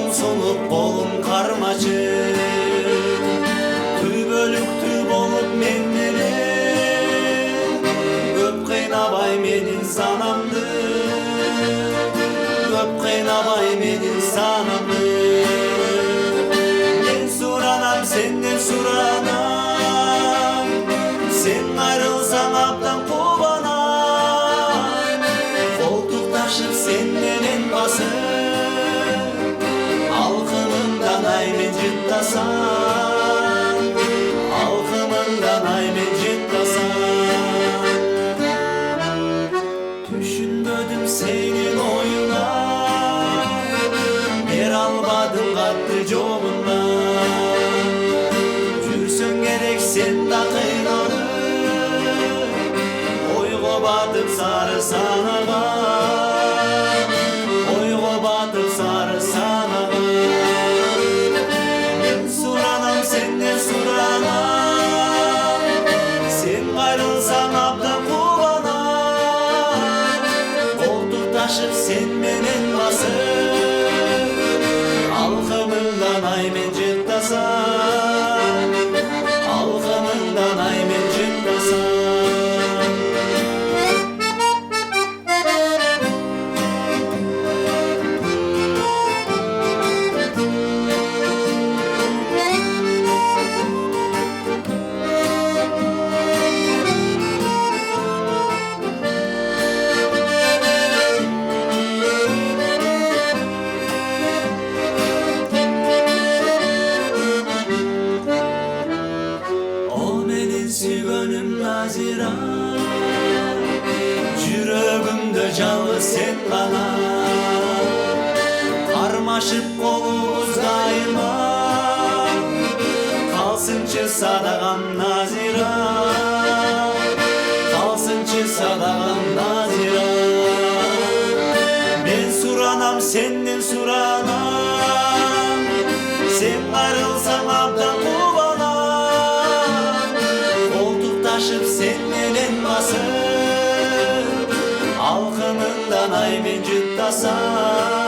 Колуң сулуп, колуң кармачы, түбөлүктүү болуп мен менен, көп кыйнабай менин санамды, көп кыйнабай менин санамды. Мен суранам, сенден суранам, сен айрылсаң абдан кубанам, колтукташып сен менен басып, алкымыңдан ай мен жыттасам, алкымыңдан ай мен жыттасам. Түшүнбөдүм сенин оюңа, бере албадым катты жообуна. Жүрсөң керек сен да кыйналып, ойго батып сары санага, ойго батып сары санага. Мен суранам, сенден суранам, сен кайрылсаң абдан кубанам, колтукташып сен менен басып, алкымыңдан ай мен жыттасам, алкымыңдан ай мен жыттасам. Сүйгөнүм Назира, жүрөгүмдө жалгыз сен гана, кармашып колубуз дайыма, калсынчы садагам Назира, калсынчы садагам Назира. Мен суранам, сенден суранам, сен кайрылсаң абдан sen menен басып, алкымыңдан ай мен жыттасам.